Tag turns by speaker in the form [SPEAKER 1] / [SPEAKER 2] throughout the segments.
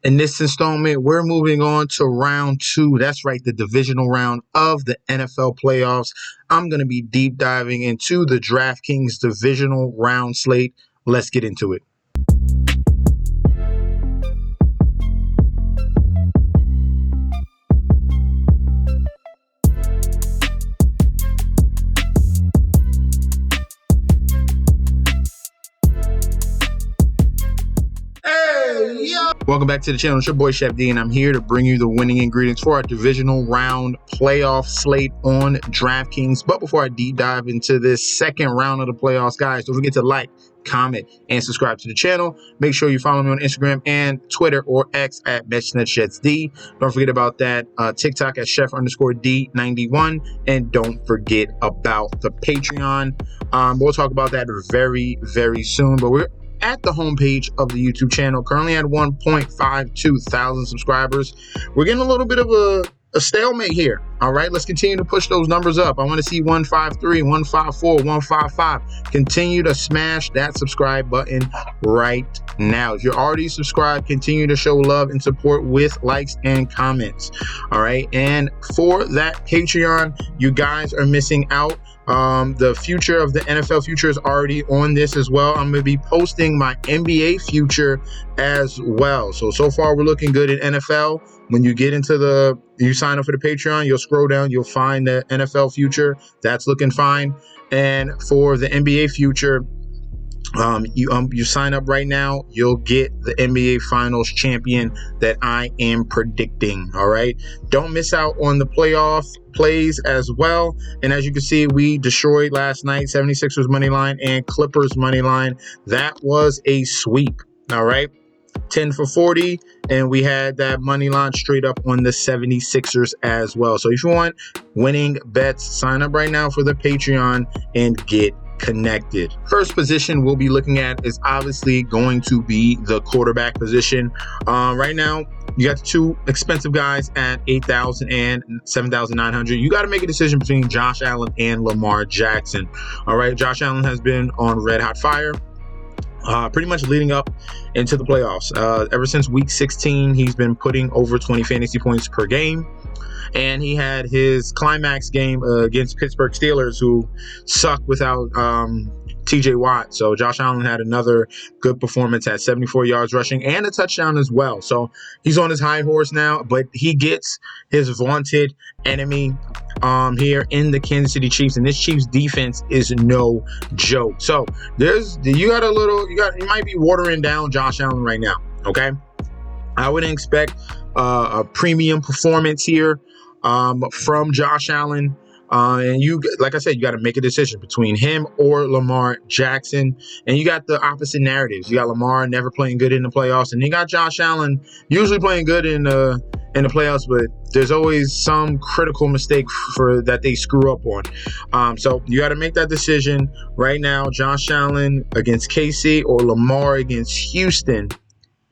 [SPEAKER 1] In this installment, we're moving on to round 2. That's right, the divisional round of the NFL playoffs. I'm going to be deep diving into the Draftkings divisional round slate. Let's get into it. Welcome back to the channel. It's your boy Chef D, and I'm here to bring you the winning ingredients for our divisional round playoff slate on DraftKings. But before I deep dive into this second round of the playoffs, guys, don't forget to like, comment, and subscribe to the channel. Make sure you follow me on Instagram and Twitter or X at MetchNetShetsD. Don't forget about that TikTok at Chef_D91. And don't forget about the Patreon. We'll talk about that very, very soon. But we're at the homepage of the YouTube channel, currently at 1.52 thousand subscribers. We're getting a little bit of a stalemate here. All right, let's continue to push those numbers up. I want to see 153, 154, 155. Continue to smash that subscribe button right now. If you're already subscribed, continue to show love and support with likes and comments. All right, and for that Patreon, you guys are missing out. The future of the NFL future is already on this as well. I'm going to be posting my NBA future as well. So far we're looking good in NFL. When you get into you sign up for the Patreon, you'll scroll down, you'll find the NFL future. That's looking fine. And for the NBA future, you sign up right now, you'll get the NBA Finals champion that I am predicting. All right, don't miss out on the playoff plays as well. And as you can see, we destroyed last night 76ers money line and Clippers money line. That was a sweep. All right, 10 for 40, and we had that money line straight up on the 76ers as well. So if you want winning bets, sign up right now for the Patreon and get connected. First position we'll be looking at is obviously going to be the quarterback position. Right now, you got the two expensive guys at $8,000 and $7,900. You got to make a decision between Josh Allen and Lamar Jackson. All right, Josh Allen has been on red hot fire. Pretty much leading up into the playoffs. Ever since week 16, he's been putting over 20 fantasy points per game. And he had his climax game against Pittsburgh Steelers, who suck without TJ Watt. So Josh Allen had another good performance at 74 yards rushing and a touchdown as well. So he's on his high horse now, but he gets his vaunted enemy here in the Kansas City Chiefs, and this Chiefs defense is no joke. So you might be watering down Josh Allen right now. Okay, I wouldn't expect a premium performance here from Josh Allen. And like I said, you got to make a decision between him or Lamar Jackson. And you got the opposite narratives. You got Lamar never playing good in the playoffs, and you got Josh Allen usually playing good in the playoffs, but there's always some critical mistake that they screw up on. So you got to make that decision right now. Josh Allen against KC or Lamar against Houston.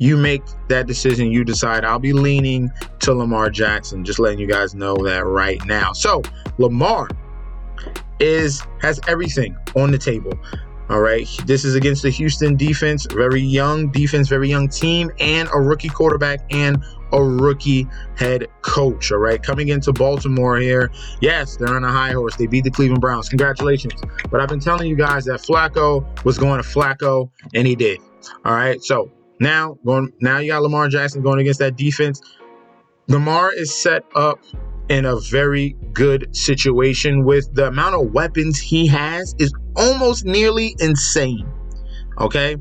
[SPEAKER 1] You make that decision. You decide. I'll be leaning to Lamar Jackson. Just letting you guys know that right now. So Lamar has everything on the table. All right. This is against the Houston defense. Very young defense, very young team, and a rookie quarterback and a rookie head coach. All right. Coming into Baltimore here. Yes, they're on a high horse. They beat the Cleveland Browns. Congratulations. But I've been telling you guys that Flacco was going to Flacco, and he did. All right. So Now you got Lamar Jackson going against that defense. Lamar is set up in a very good situation with the amount of weapons he has is almost nearly insane. Okay.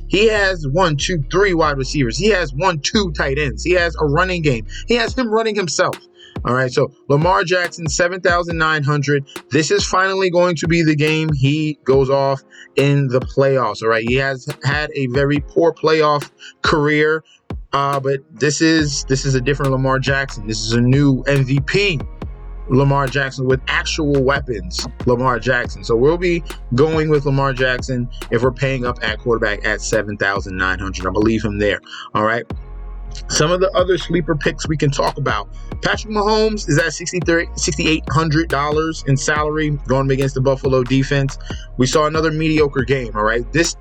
[SPEAKER 1] He has 1, 2, 3 wide receivers. He has 1, 2 tight ends. He has a running game. He has him running himself. All right, so Lamar Jackson, 7,900. This is finally going to be the game he goes off in the playoffs. All right, he has had a very poor playoff career, but this is a different Lamar Jackson. This is a new MVP Lamar Jackson with actual weapons, Lamar Jackson. So we'll be going with Lamar Jackson if we're paying up at quarterback at 7,900. I believe him there. All right. Some of the other sleeper picks we can talk about. Patrick Mahomes is at $6,800 in salary going against the Buffalo defense. We saw another mediocre game, all right? This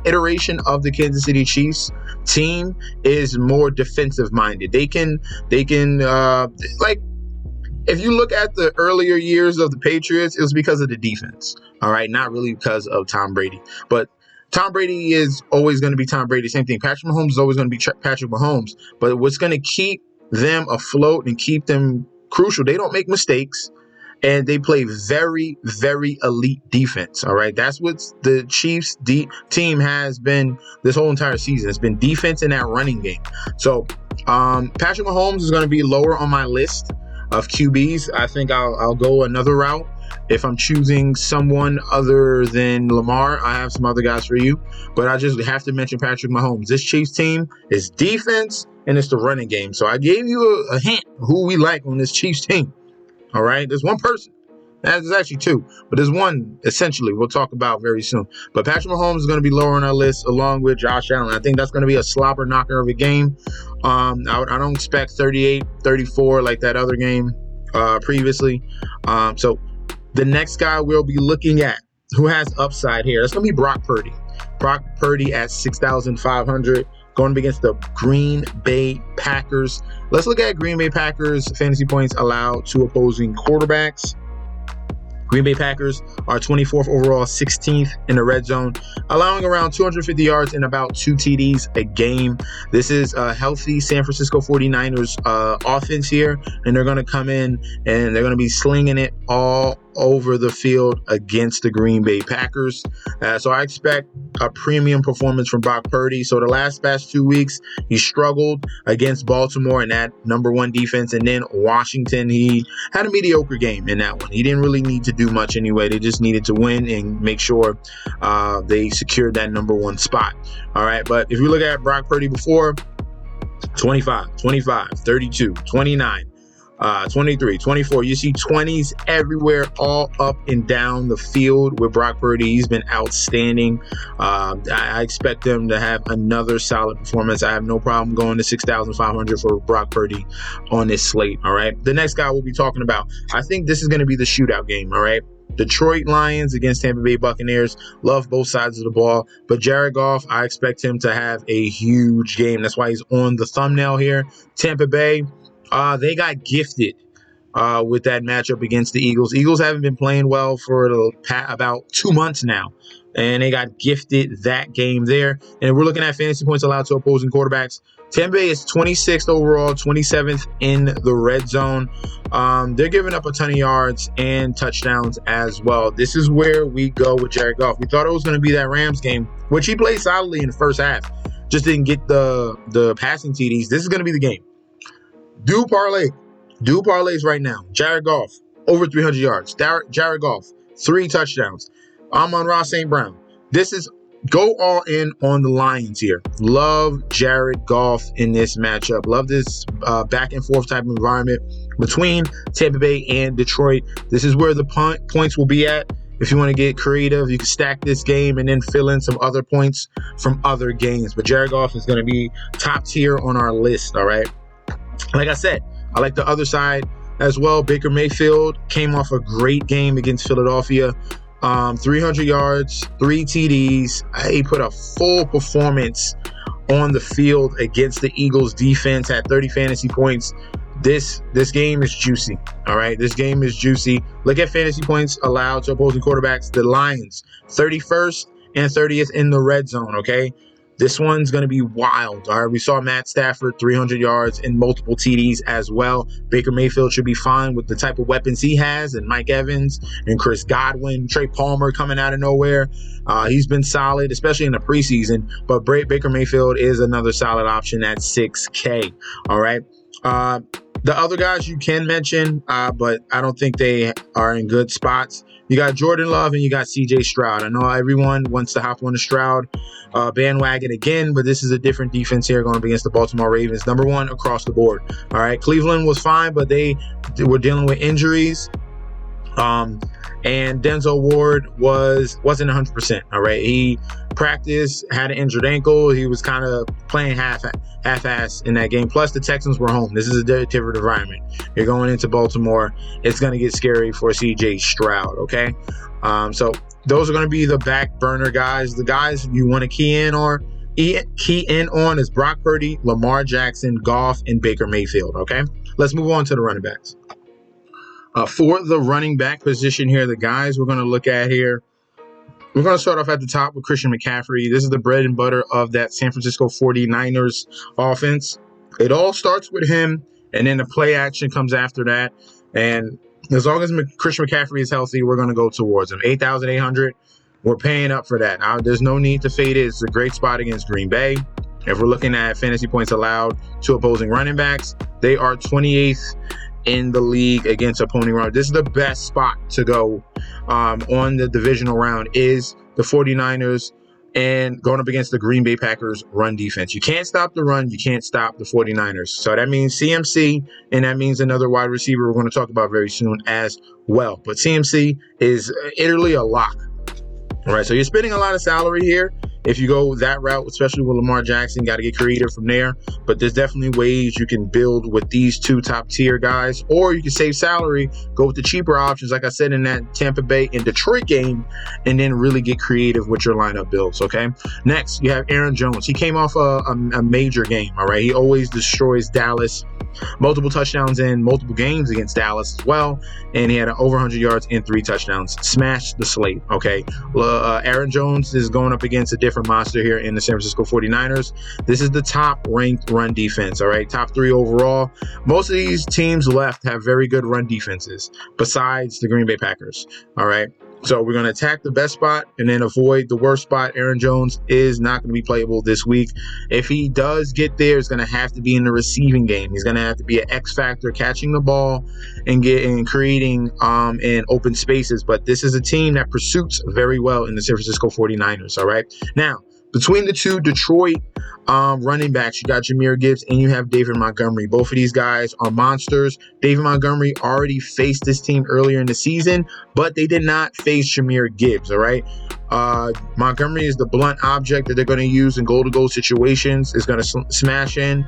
[SPEAKER 1] iteration of the Kansas City Chiefs team is more defensive minded. They can like, if you look at the earlier years of the Patriots, it was because of the defense, all right? Not really because of Tom Brady. But Tom Brady is always going to be Tom Brady. Same thing. Patrick Mahomes is always going to be Patrick Mahomes. But what's going to keep them afloat and keep them crucial, they don't make mistakes, and they play very, very elite defense, all right? That's what the Chiefs team has been this whole entire season. It's been defense in that running game. So Patrick Mahomes is going to be lower on my list of QBs. I think I'll go another route. If I'm choosing someone other than Lamar, I have some other guys for you, but I just have to mention Patrick Mahomes. This Chiefs team is defense and it's the running game. So I gave you a hint who we like on this Chiefs team. All right, there's one person. There's actually two, but there's one essentially we'll talk about very soon. But Patrick Mahomes is going to be lower on our list along with Josh Allen. I think that's going to be a slobber knocker of a game. I don't expect 38-34 like that other game previously. So the next guy we'll be looking at who has upside here, that's going to be Brock Purdy. Brock Purdy at 6,500 going against the Green Bay Packers. Let's look at Green Bay Packers fantasy points allowed to opposing quarterbacks. Green Bay Packers are 24th overall, 16th in the red zone, allowing around 250 yards and about 2 TDs a game. This is a healthy San Francisco 49ers offense here, and they're going to come in and they're going to be slinging it all over the field against the Green Bay Packers. So I expect a premium performance from Brock Purdy. So the past 2 weeks, he struggled against Baltimore in that #1 defense, and then Washington, he had a mediocre game in that one. He didn't really need to do much anyway. They just needed to win and make sure they secured that #1 spot. All right, but if you look at Brock Purdy before, 25, 32, 29, 23, 24. You see 20s everywhere, all up and down the field with Brock Purdy. He's been outstanding. I expect them to have another solid performance. I have no problem going to 6,500 for Brock Purdy on this slate. All right. The next guy we'll be talking about, I think this is going to be the shootout game. All right. Detroit Lions against Tampa Bay Buccaneers. Love both sides of the ball. But Jared Goff, I expect him to have a huge game. That's why he's on the thumbnail here. Tampa Bay, they got gifted with that matchup against the Eagles. Eagles haven't been playing well for about 2 months now, and they got gifted that game there. And we're looking at fantasy points allowed to opposing quarterbacks. Tampa Bay is 26th overall, 27th in the red zone. They're giving up a ton of yards and touchdowns as well. This is where we go with Jared Goff. We thought it was going to be that Rams game, which he played solidly in the first half. Just didn't get the passing TDs. This is going to be the game. Do parlays right now. Jared Goff, over 300 yards. Jared Goff, 3 touchdowns. Amon-Ra St. Brown. This is go all in on the Lions here. Love Jared Goff in this matchup. Love this back and forth type of environment between Tampa Bay and Detroit. This is where the points will be at. If you want to get creative, you can stack this game and then fill in some other points from other games. But Jared Goff is going to be top tier on our list, all right? Like I said, I like the other side as well. Baker Mayfield came off a great game against Philadelphia. 300 yards, 3 TDs. He put a full performance on the field against the Eagles defense, had 30 fantasy points. This game is juicy, all right? This game is juicy. Look at fantasy points allowed to opposing quarterbacks. The Lions, 31st and 30th in the red zone, okay? This one's going to be wild. All right, we saw Matt Stafford, 300 yards and multiple TDs as well. Baker Mayfield should be fine with the type of weapons he has, and Mike Evans and Chris Godwin, Trey Palmer coming out of nowhere. He's been solid, especially in the preseason, but Baker Mayfield is another solid option at 6K. All right. The other guys you can mention, but I don't think they are in good spots. You got Jordan Love and you got CJ Stroud. I know everyone wants to hop on the Stroud bandwagon again, but this is a different defense here going up against the Baltimore Ravens. #1 across the board. All right. Cleveland was fine, but they were dealing with injuries. And Denzel Ward wasn't 100%. All right, he practiced, had an injured ankle. He was kind of playing half-ass in that game. Plus, the Texans were home. This is a different environment. You're going into Baltimore. It's going to get scary for C.J. Stroud. Okay, so those are going to be the back burner guys. The guys you want to key in on is Brock Purdy, Lamar Jackson, Goff, and Baker Mayfield. Okay, let's move on to the running backs. For the running back position here, the guys we're going to look at here, we're going to start off at the top with Christian McCaffrey. This is the bread and butter of that San Francisco 49ers offense. It all starts with him, and then the play action comes after that. And as long as Christian McCaffrey is healthy, we're going to go towards him. 8,800, we're paying up for that. There's no need to fade it. It's a great spot against Green Bay. If we're looking at fantasy points allowed to opposing running backs, they are 28th in the league against opposing runners. This is the best spot to go on the divisional round is the 49ers and going up against the Green Bay Packers run defense. You can't stop the run. You can't stop the 49ers. So that means CMC, and that means another wide receiver we're going to talk about very soon as well. But CMC is literally a lock. All right, so you're spending a lot of salary here. If you go that route, especially with Lamar Jackson, got to get creative from there. But there's definitely ways you can build with these two top-tier guys. Or you can save salary, go with the cheaper options, like I said, in that Tampa Bay and Detroit game, and then really get creative with your lineup builds, okay? Next, you have Aaron Jones. He came off a major game, all right? He always destroys Dallas. Multiple touchdowns in multiple games against Dallas as well. And he had over 100 yards and 3 touchdowns. Smashed the slate, okay? Aaron Jones is going up against a different monster here in the San Francisco 49ers. This is the top-ranked run defense, all right? Top 3 overall. Most of these teams left have very good run defenses besides the Green Bay Packers, all right? So we're going to attack the best spot and then avoid the worst spot. Aaron Jones is not going to be playable this week. If he does get there, it's going to have to be in the receiving game. He's going to have to be an X factor, catching the ball and creating in open spaces. But this is a team that pursues very well in the San Francisco 49ers, all right? Now, between the two Detroit running backs, you got Jahmyr Gibbs and you have David Montgomery. Both of these guys are monsters. David Montgomery already faced this team earlier in the season, but they did not face Jahmyr Gibbs, all right? Montgomery is the blunt object that they're going to use in goal-to-goal situations. It's going to smash in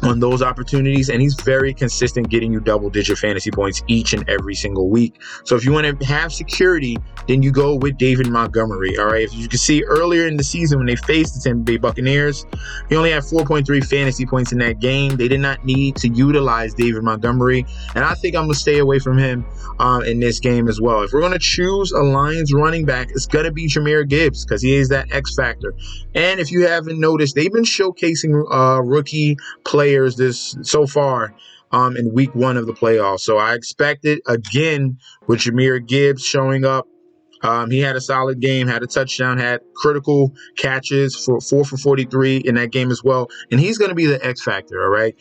[SPEAKER 1] on those opportunities, and he's very consistent getting you double-digit fantasy points each and every single week. So if you want to have security, then you go with David Montgomery, all right? If you can see earlier in the season when they faced the Tampa Bay Buccaneers, he only had 4.3 fantasy points in that game. They did not need to utilize David Montgomery, and I think I'm going to stay away from him in this game as well. If we're going to choose a Lions running back, it's going to be Jahmyr Gibbs because he is that X factor. And if you haven't noticed, they've been showcasing rookie players this so far in week 1 of the playoffs. So I expect it again with Jahmyr Gibbs showing up. He had a solid game, had a touchdown, had critical catches for 4 for 43 in that game as well. And he's going to be the X factor, all right?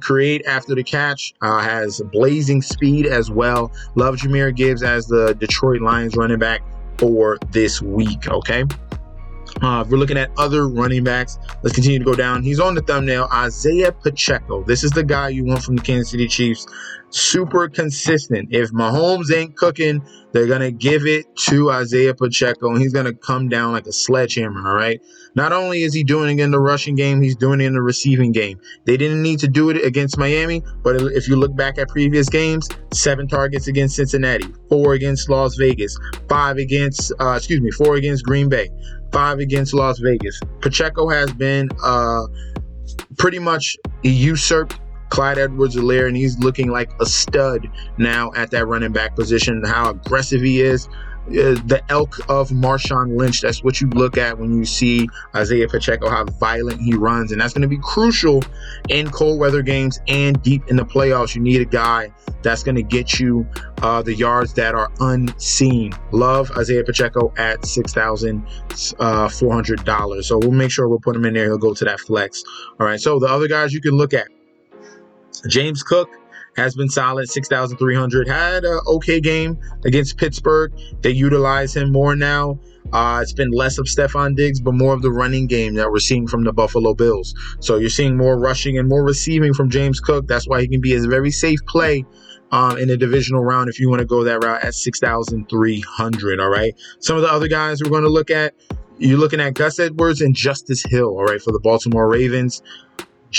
[SPEAKER 1] Create after the catch, has blazing speed as well. Love Jahmyr Gibbs as the Detroit Lions running back for this week, okay? If we're looking at other running backs, let's continue to go down. He's on the thumbnail, Isaiah Pacheco. This is the guy you want from the Kansas City Chiefs. Super consistent. If Mahomes ain't cooking, they're going to give it to Isaiah Pacheco, and he's going to come down like a sledgehammer, all right? Not only is he doing it in the rushing game, he's doing it in the receiving game. They didn't need to do it against Miami, but if you look back at previous games, 7 targets against Cincinnati, 4 against Las Vegas, 4 against Green Bay, 5 against Las Vegas. Pacheco has been pretty much usurped Clyde Edwards-Helaire, and he's looking like a stud now at that running back position. How aggressive he is. The elk of Marshawn Lynch. That's what you look at when you see Isaiah Pacheco, how violent he runs. And that's going to be crucial in cold weather games and deep in the playoffs. You need a guy that's going to get you the yards that are unseen. Love Isaiah Pacheco at $6,400. So we'll make sure we'll put him in there. He'll go to that flex. All right. So the other guys you can look at. James Cook has been solid, 6,300. Had an okay game against Pittsburgh. They utilize him more now. It's been less of Stephon Diggs, but more of the running game that we're seeing from the Buffalo Bills. So you're seeing more rushing and more receiving from James Cook. That's why he can be a very safe play in the divisional round if you want to go that route at 6,300. All right. Some of the other guys we're going to look at, you're looking at Gus Edwards and Justice Hill. All right, for the Baltimore Ravens.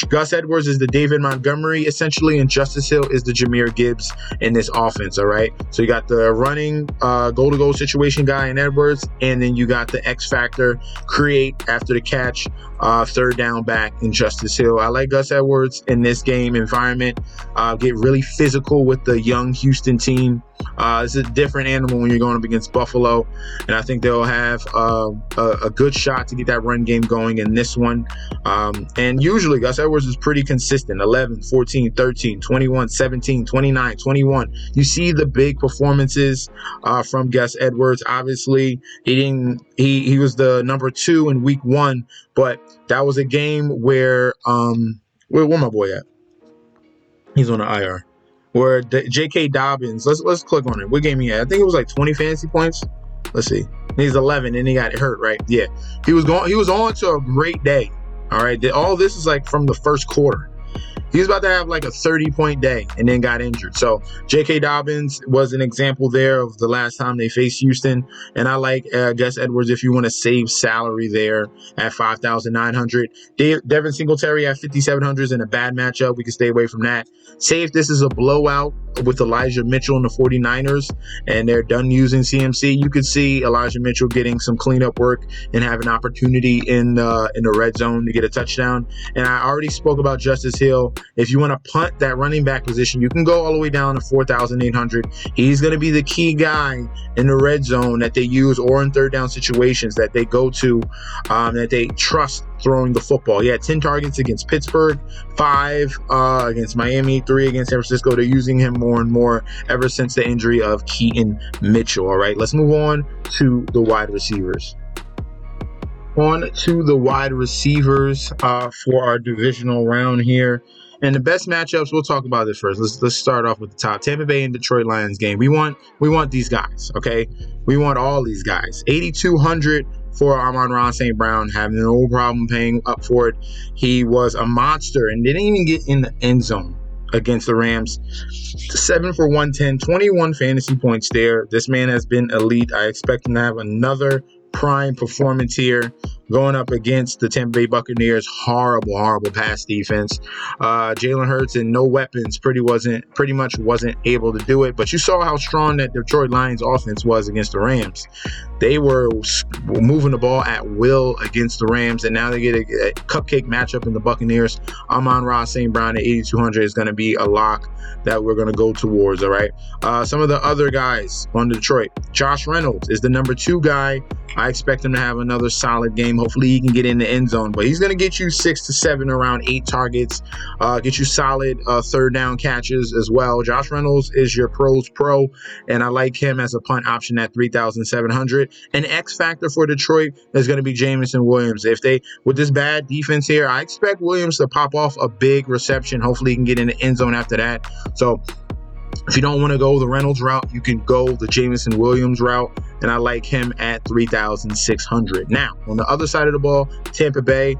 [SPEAKER 1] Gus Edwards is the David Montgomery, essentially, and Justice Hill is the Jahmyr Gibbs in this offense, all right? So you got the running goal-to-goal situation guy in Edwards, and then you got the X-Factor, create after the catch, third down back in Justice Hill. I like Gus Edwards in this game environment. Get really physical with the young Houston team. It's a different animal when you're going up against Buffalo, and I think they'll have a good shot to get that run game going in this one. And usually Gus Edwards is pretty consistent. 11, 14, 13, 21, 17, 29, 21. You see the big performances from Gus Edwards. Obviously, he was the number 2 in week 1, but that was a game where where my boy at? He's on the IR. Where J.K. Dobbins, let's click on it. What game he had? I think it was like 20 fantasy points. Let's see. He's 11 and he got hurt, right? Yeah. He was on to a great day. All right. All this is like from the first quarter. He was about to have like a 30-point day and then got injured. So J.K. Dobbins was an example there of the last time they faced Houston. And I like Gus Edwards if you want to save salary there at 5,900. Devin Singletary at 5,700 is in a bad matchup. We can stay away from that. Say if this is a blowout with Elijah Mitchell and the 49ers and they're done using CMC, you could see Elijah Mitchell getting some cleanup work and have an opportunity in the red zone to get a touchdown. And I already spoke about Justice Hill. If you want to punt that running back position, you can go all the way down to 4,800. He's going to be the key guy in the red zone that they use or in third down situations that they go to, that they trust throwing the football. He had 10 targets against Pittsburgh, 5 against Miami, 3 against San Francisco. They're using him more and more ever since the injury of Keaton Mitchell. All right, let's move on to the wide receivers. On to the wide receivers for our divisional round here. And the best matchups, we'll talk about this first. Let's start off with the top. Tampa Bay and Detroit Lions game. We want these guys, okay? We want all these guys. 8,200 for Amon-Ra St. Brown, having no problem paying up for it. He was a monster and didn't even get in the end zone against the Rams. 7 for 110, 21 fantasy points there. This man has been elite. I expect him to have another prime performance here going up against the Tampa Bay Buccaneers. Horrible pass defense. Jalen Hurts and no weapons pretty much wasn't able to do it. But you saw how strong that Detroit Lions offense was against the Rams. They were moving the ball at will against the Rams, and now they get a cupcake matchup in the Buccaneers. Amon-Ra St. Brown at 8,200 is going to be a lock that we're going to go towards, all right? Some of the other guys on Detroit. Josh Reynolds is the number 2 guy. I expect him to have another solid game. Hopefully he can get in the end zone, but he's going to get you 6 to 7 around 8 targets, get you solid third down catches as well. Josh Reynolds is your pros pro, and I like him as a punt option at 3,700. An X factor for Detroit is going to be Jameson Williams. With this bad defense here, I expect Williams to pop off a big reception. Hopefully he can get in the end zone after that. So if you don't want to go the Reynolds route, you can go the Jameson Williams route, and I like him at 3,600. Now, on the other side of the ball, Tampa Bay,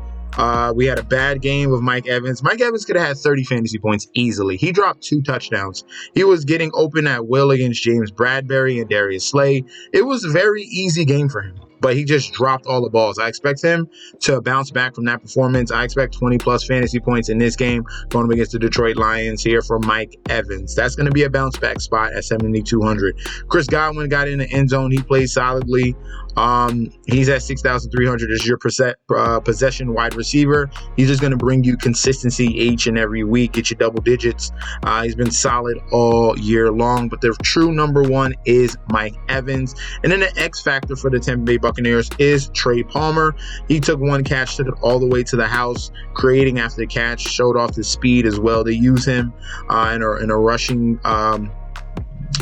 [SPEAKER 1] we had a bad game of Mike Evans. Mike Evans could have had 30 fantasy points easily. He dropped 2 touchdowns. He was getting open at will against James Bradbury and Darius Slay. It was a very easy game for him, but he just dropped all the balls. I expect him to bounce back from that performance. I expect 20-plus fantasy points in this game going up against the Detroit Lions here for Mike Evans. That's going to be a bounce-back spot at 7,200. Chris Godwin got in the end zone. He played solidly. He's at 6,300 as your possession wide receiver. He's just going to bring you consistency each and every week, get you double digits. He's been solid all year long, but the true number 1 is Mike Evans. And then the X factor for the Tampa Bay Buccaneers is Trey Palmer. He took 1 catch, took it all the way to the house, creating after the catch, showed off the speed as well. They use him in a rushing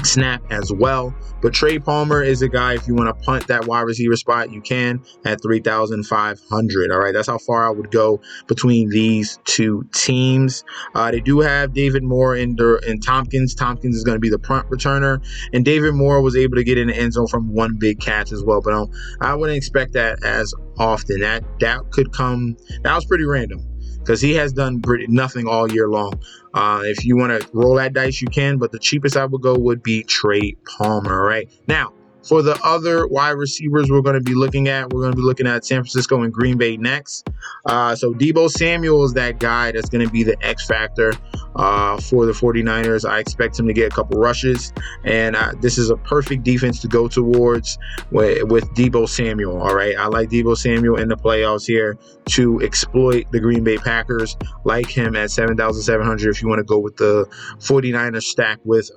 [SPEAKER 1] snap as well. But Trey Palmer is a guy, if you want to punt that wide receiver spot, you can at 3,500. All right, that's how far I would go between these 2 teams. They do have David Moore and Tompkins. Tompkins is going to be the punt returner, and David Moore was able to get in the end zone from 1 big catch as well. But I wouldn't expect that as often. That could come. That was pretty random. because he has done nothing all year long. If you want to roll that dice, you can, but the cheapest I would go would be Trey Palmer. All right. Now, for the other wide receivers we're going to be looking at San Francisco and Green Bay next. So Deebo Samuel is that guy that's going to be the X factor for the 49ers. I expect him to get a couple rushes, and this is a perfect defense to go towards with Deebo Samuel. All right. I like Deebo Samuel in the playoffs here to exploit the Green Bay Packers. Like him at 7,700 if you want to go with the 49ers stack with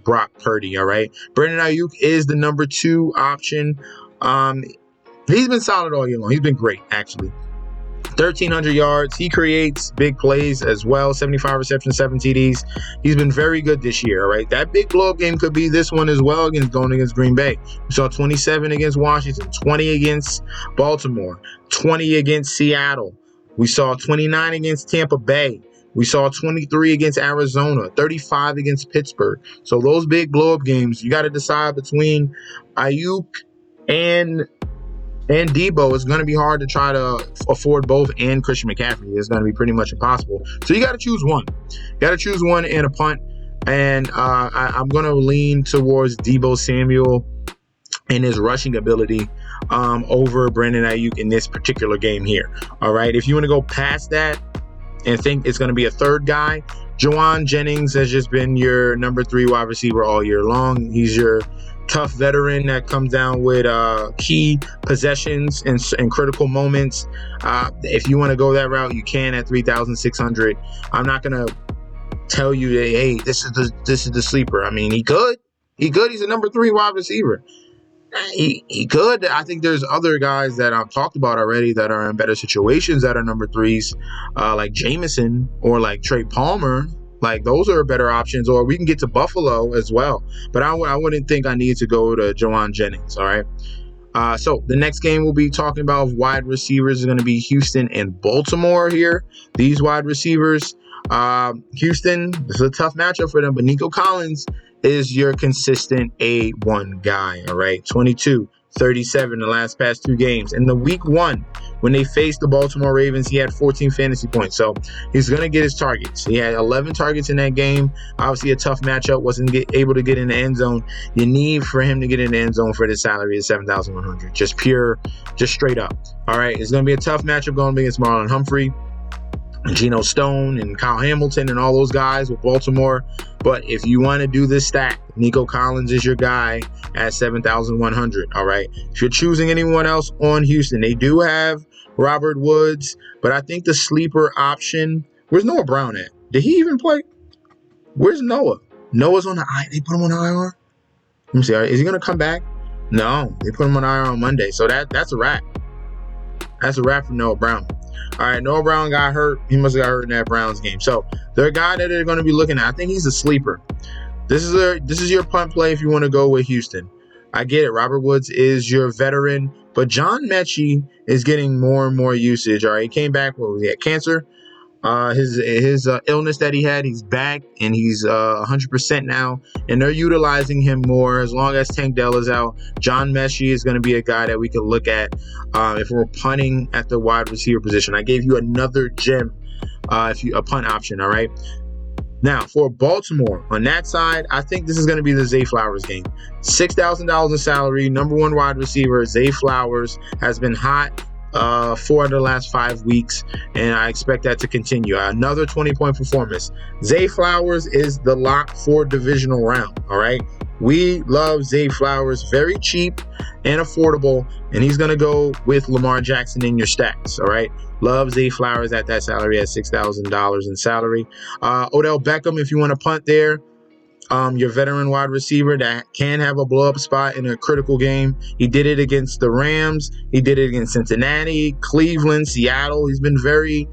[SPEAKER 1] Brock Purdy. All right. Brandon Ayuk is the number 2 option. He's been solid all year long. He's been great, actually. 1,300 yards. He creates big plays as well. 75 receptions, 7 TDs. He's been very good this year, all right? That big blow-up game could be this one as well going against Green Bay. We saw 27 against Washington, 20 against Baltimore, 20 against Seattle. We saw 29 against Tampa Bay. We saw 23 against Arizona, 35 against Pittsburgh. So those big blow-up games, you got to decide between Ayuk and Deebo. It's going to be hard to try to afford both and Christian McCaffrey. It's going to be pretty much impossible. So you got to choose one. You got to choose one and a punt. And I'm going to lean towards Deebo Samuel and his rushing ability over Brandon Ayuk in this particular game here. All right. If you want to go past that and think it's going to be a third guy, Juwan Jennings has just been your number 3 wide receiver all year long. He's your tough veteran that comes down with key possessions and critical moments. If you want to go that route, you can at 3,600. I'm not going to tell you that, hey, this is the sleeper. I mean, he could. He's a number 3 wide receiver. He could. I think there's other guys that I've talked about already that are in better situations that are number 3s, like Jameson or like Trey Palmer. Like, those are better options. Or we can get to Buffalo as well. But I wouldn't think I need to go to Juwan Jennings, all right? So the next game we'll be talking about wide receivers is going to be Houston and Baltimore here. These wide receivers, Houston, this is a tough matchup for them, but Nico Collins is your consistent A1 guy, all right? 22, 37 the last past 2 games. In the week 1, when they faced the Baltimore Ravens, he had 14 fantasy points. So he's going to get his targets. He had 11 targets in that game. Obviously a tough matchup, wasn't able to get in the end zone. You need for him to get in the end zone for the salary of 7,100. Just straight up. All right, it's going to be a tough matchup going against Marlon Humphrey, Geno Stone, and Kyle Hamilton, and all those guys with Baltimore. But if you want to do this stack, Nico Collins is your guy at 7,100. All right. If you're choosing anyone else on Houston, they do have Robert Woods, but I think the sleeper option. Where's Noah Brown at? Did he even play? Where's Noah? Noah's on the IR. They put him on the IR. Let me see. Is he going to come back? No, they put him on IR on Monday. So that's a wrap. That's a wrap for Noah Brown. All right, Noah Brown got hurt. He must have got hurt in that Browns game. So they're a guy that they're going to be looking at. I think he's a sleeper. This is your punt play if you want to go with Houston. I get it. Robert Woods is your veteran, but John Mechie is getting more and more usage. All right, he came back. What was he, had cancer? His illness that he had, he's back, and he's 100% now, and they're utilizing him more. As long as Tank Dell is out, John Mechie is going to be a guy that we can look at if we're punting at the wide receiver position. I gave you another gem, a punt option. All right. Now, for Baltimore, on that side, I think this is going to be the Zay Flowers game. $6,000 in salary, number 1 wide receiver. Zay Flowers has been hot 4 of the last 5 weeks, and I expect that to continue. Another 20-point performance. Zay Flowers is the lock for divisional round, all right? We love Zay Flowers. Very cheap and affordable, and he's going to go with Lamar Jackson in your stacks, all right? Love Zay Flowers at that salary at $6,000 in salary. Odell Beckham, if you want to punt there. Your veteran wide receiver that can have a blow-up spot in a critical game. He did it against the Rams. He did it against Cincinnati, Cleveland, Seattle. He's been very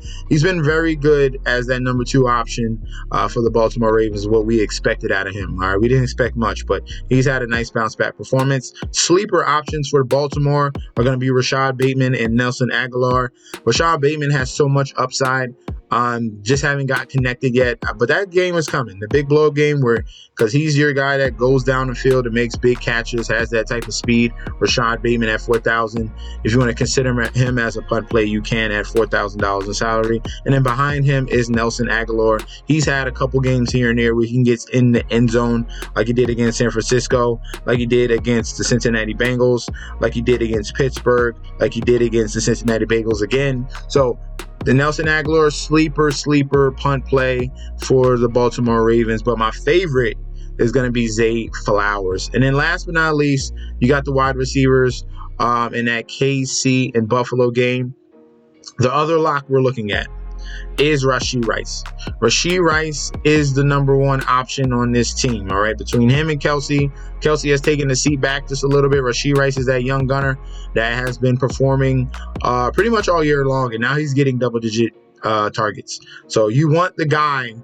[SPEAKER 1] good as that number 2 option for the Baltimore Ravens, is what we expected out of him. All right, we didn't expect much, but he's had a nice bounce-back performance. Sleeper options for Baltimore are going to be Rashad Bateman and Nelson Aguilar. Rashad Bateman has so much upside. Just haven't got connected yet. But that game is coming. The big blow game because he's your guy that goes down the field and makes big catches, has that type of speed. Rashad Bateman at $4,000. If you want to consider him as a punt play, you can at $4,000 in salary. And then behind him is Nelson Aguilar. He's had a couple games here and there where he can get in the end zone, like he did against San Francisco, like he did against the Cincinnati Bengals, like he did against Pittsburgh, like he did against the Cincinnati Bengals again. So the Nelson Aguilar sleeper punt play for the Baltimore Ravens. But my favorite is going to be Zay Flowers. And then last but not least, you got the wide receivers in that KC and Buffalo game. The other lock we're looking at is Rashee Rice. Rashee Rice is the number one option on this team, all right? Between him and Kelsey has taken the seat back just a little bit. Rashee Rice is that young gunner that has been performing pretty much all year long, and now he's getting double-digit targets. So you want the guy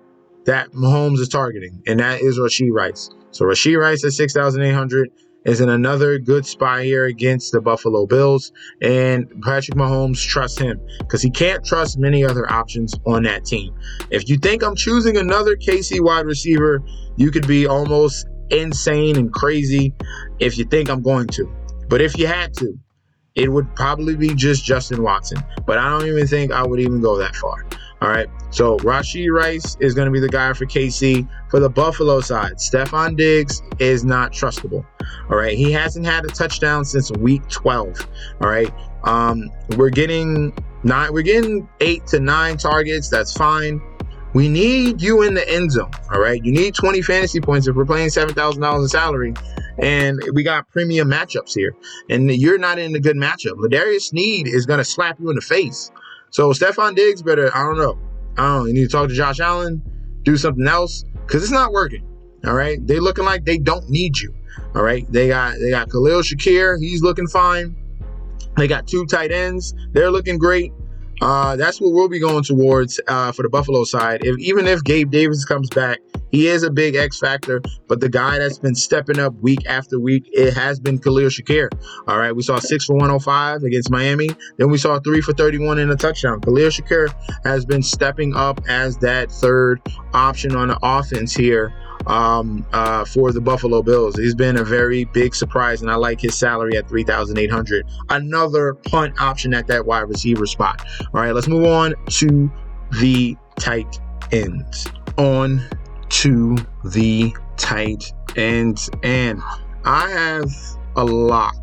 [SPEAKER 1] that Mahomes is targeting, and that is Rashee Rice. So Rashee Rice at $6,800 is in another good spot here against the Buffalo Bills, and Patrick Mahomes trusts him because he can't trust many other options on that team. If you think I'm choosing another KC wide receiver, you could be almost insane and crazy if you think I'm going to. But if you had to, it would probably be just Justin Watson. But I don't even think I would even go that far. All right, so Rashee Rice is going to be the guy for KC. For the Buffalo side, Stephon Diggs is not trustable. All right, he hasn't had a touchdown since week 12. All right, we're getting 8 to 9 targets. That's fine. We need you in the end zone. All right, you need 20 fantasy points if we're playing $7,000 in salary, and we got premium matchups here. And you're not in a good matchup. Ladarius Sneed is going to slap you in the face. So Stephon Diggs better, I don't know. You need to talk to Josh Allen, do something else, because it's not working. All right. They looking like they don't need you. All right. They got Khalil Shakir. He's looking fine. They got 2 tight ends. They're looking great. That's what we'll be going towards for the Buffalo side. Even if Gabe Davis comes back, he is a big X factor, but the guy that's been stepping up week after week, it has been Khalil Shakir. All right, we saw 6 for 105 against Miami. Then we saw 3 for 31 in a touchdown. Khalil Shakir has been stepping up as that third option on the offense here for the Buffalo Bills. He's been a very big surprise, and I like his salary at $3,800. Another punt option at that wide receiver spot. All right, let's move on to the tight ends. On to the tight ends, and I have a lock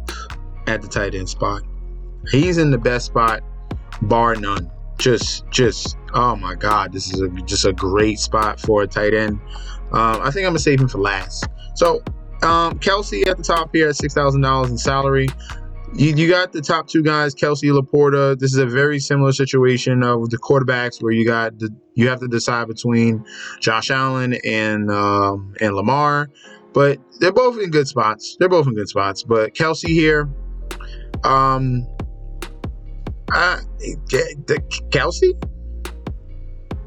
[SPEAKER 1] at the tight end spot. He's in the best spot, bar none. Just oh my God, this is just a great spot for a tight end. I think I'm gonna save him for last. So Kelsey at the top here at $6,000 in salary. You got the top 2 guys, Kelsey, Laporta. This is a very similar situation of the quarterbacks where you have to decide between Josh Allen and Lamar, but they're both in good spots. But Kelsey here, Kelsey,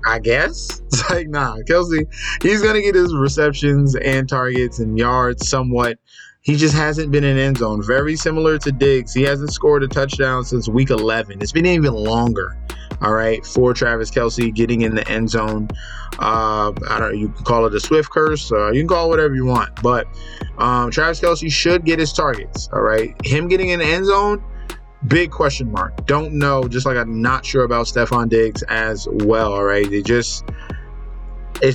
[SPEAKER 1] I guess. It's like, nah, Kelsey, he's going to get his receptions and targets and yards somewhat. He just hasn't been in end zone. Very similar to Diggs. He hasn't scored a touchdown since week 11. It's been even longer, all right, for Travis Kelce getting in the end zone. I don't know, you can call it a Swift curse. You can call it whatever you want. But Travis Kelce should get his targets, all right? Him getting in the end zone, big question mark. Don't know, just like I'm not sure about Stephon Diggs as well, all right? It's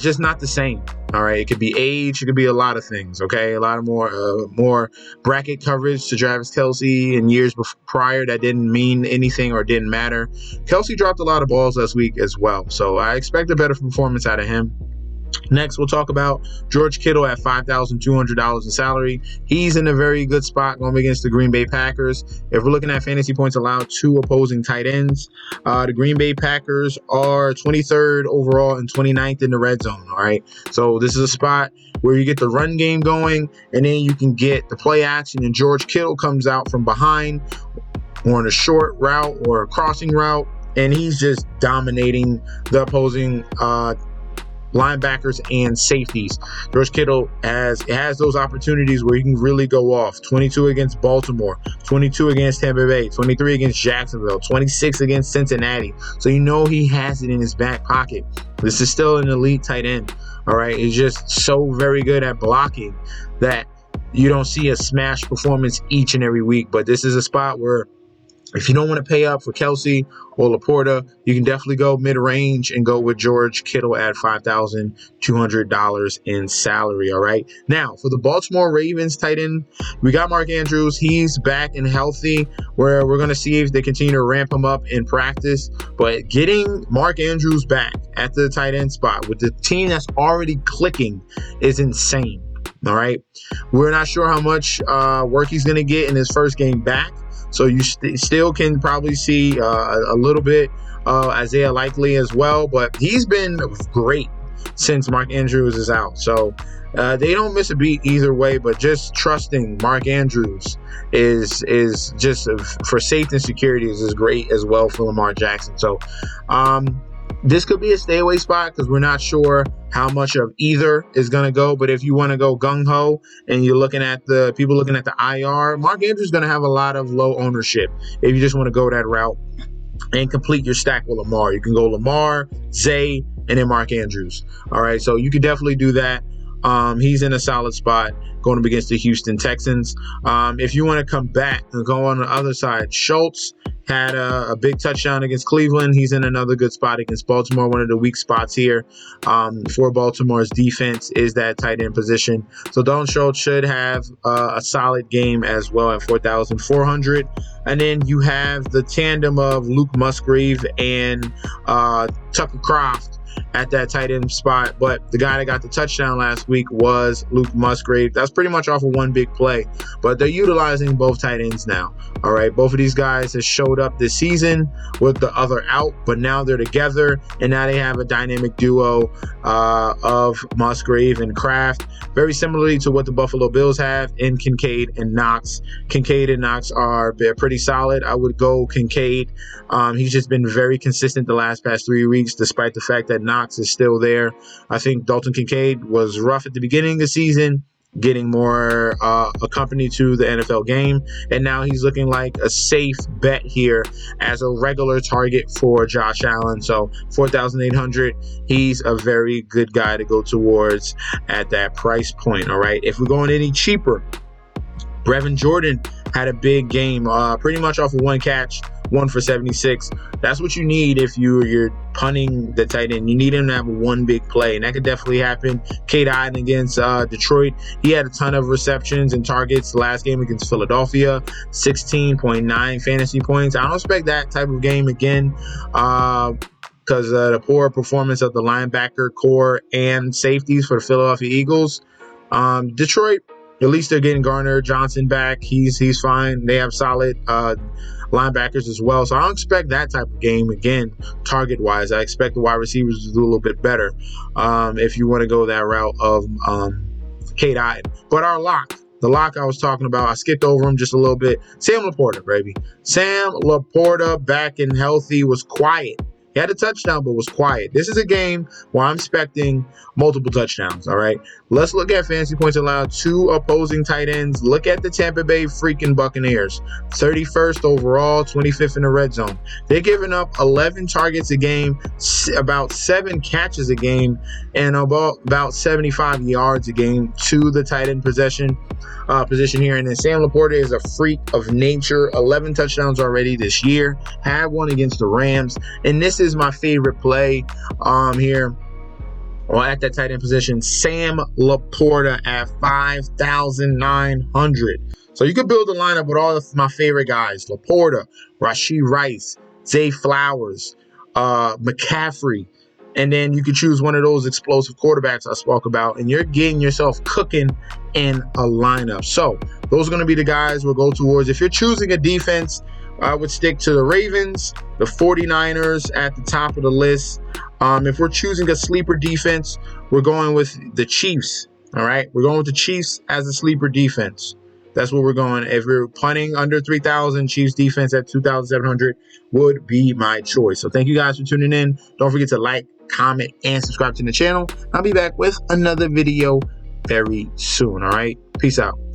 [SPEAKER 1] just not the same, all right? It could be age. It could be a lot of things, okay? A lot of more bracket coverage to Travis Kelce in years prior that didn't mean anything or didn't matter. Kelce dropped a lot of balls last week as well, so I expect a better performance out of him. Next, we'll talk about George Kittle at $5,200 in salary. He's in a very good spot going against the Green Bay Packers. If we're looking at fantasy points allowed to opposing tight ends, the Green Bay Packers are 23rd overall and 29th in the red zone, all right? So this is a spot where you get the run game going, and then you can get the play action, and George Kittle comes out from behind or on a short route or a crossing route, and he's just dominating the opposing linebackers and safeties. George Kittle has those opportunities where he can really go off. 22 against Baltimore, 22 against Tampa Bay, 23 against Jacksonville, 26 against Cincinnati. So you know he has it in his back pocket. This is still an elite tight end. All right, he's just so very good at blocking that you don't see a smash performance each and every week. But this is a spot where if you don't want to pay up for Kelsey or Laporta, you can definitely go mid-range and go with George Kittle at $5,200 in salary, all right? Now, for the Baltimore Ravens tight end, we got Mark Andrews. He's back and healthy, where we're going to see if they continue to ramp him up in practice. But getting Mark Andrews back at the tight end spot with the team that's already clicking is insane, all right? We're not sure how much work he's going to get in his first game back. So you still can probably see a little bit Isaiah Likely as well, but he's been great since Mark Andrews is out. So they don't miss a beat either way, but just trusting Mark Andrews is just for safety and security is great as well for Lamar Jackson. So this could be a stay away spot because we're not sure how much of either is going to go. But if you want to go gung-ho and you're looking at the people looking at the IR, Mark Andrews is going to have a lot of low ownership if you just want to go that route and complete your stack with Lamar. You can go Lamar, Zay, and then Mark Andrews. All right, so you could definitely do that. He's in a solid spot going up against the Houston Texans. If you want to come back and go on the other side, Schultz had a big touchdown against Cleveland. He's in another good spot against Baltimore. One of the weak spots here for Baltimore's defense is that tight end position. So Dalton Schultz should have a solid game as well at 4,400. And then you have the tandem of Luke Musgrave and Tucker Kraft at that tight end spot, but the guy that got the touchdown last week was Luke Musgrave. That's pretty much off of one big play, but they're utilizing both tight ends now. All right, both of these guys have showed up this season with the other out, but now they're together, and now they have a dynamic duo of Musgrave and Kraft, very similarly to what the Buffalo Bills have in Kincaid and Knox. Kincaid and Knox are pretty solid. I would go Kincaid. He's just been very consistent the past 3 weeks, despite the fact that Knox is still there. I think Dalton Kincaid was rough at the beginning of the season, getting more accompanied to the NFL game, and now he's looking like a safe bet here as a regular target for Josh Allen. So 4,800, he's a very good guy to go towards at that price point. All right, if we're going any cheaper, Brevin Jordan had a big game, pretty much off of one catch, 1 for 76. That's what you need if you're punting the tight end. You need him to have one big play, and that could definitely happen. Cade Otton against Detroit, he had a ton of receptions and targets last game against Philadelphia, 16.9 fantasy points. I don't expect that type of game again because the poor performance of the linebacker core and safeties for the Philadelphia Eagles. Detroit, at least they're getting Garner Johnson back. He's fine. They have solid linebackers as well. So I don't expect that type of game again, target-wise. I expect the wide receivers to do a little bit better if you want to go that route of Cade Otton. But our lock, the lock I was talking about, I skipped over him just a little bit. Sam Laporta, baby. Sam Laporta back and healthy, was quiet. He had a touchdown, but was quiet. This is a game where I'm expecting multiple touchdowns, all right? Let's look at fantasy points allowed to opposing tight ends. Look at the Tampa Bay freaking Buccaneers. 31st overall, 25th in the red zone. They're giving up 11 targets a game, about 7 catches a game, and about 75 yards a game to the tight end position here. And then Sam Laporta is a freak of nature. 11 touchdowns already this year. Had one against the Rams. And this is my favorite play here. Or at that tight end position, Sam Laporta at 5,900. So you could build a lineup with all of my favorite guys: Laporta, Rashee Rice, Zay Flowers, McCaffrey, and then you could choose one of those explosive quarterbacks I spoke about, and you're getting yourself cooking in a lineup. So those are going to be the guys we'll go towards. If you're choosing a defense, I would stick to the Ravens, the 49ers at the top of the list. If we're choosing a sleeper defense, we're going with the Chiefs. All right, we're going with the Chiefs as a sleeper defense. That's what we're going. If we're punting under 3,000, Chiefs defense at 2,700 would be my choice. So thank you guys for tuning in. Don't forget to like, comment, and subscribe to the channel. I'll be back with another video very soon. All right, peace out.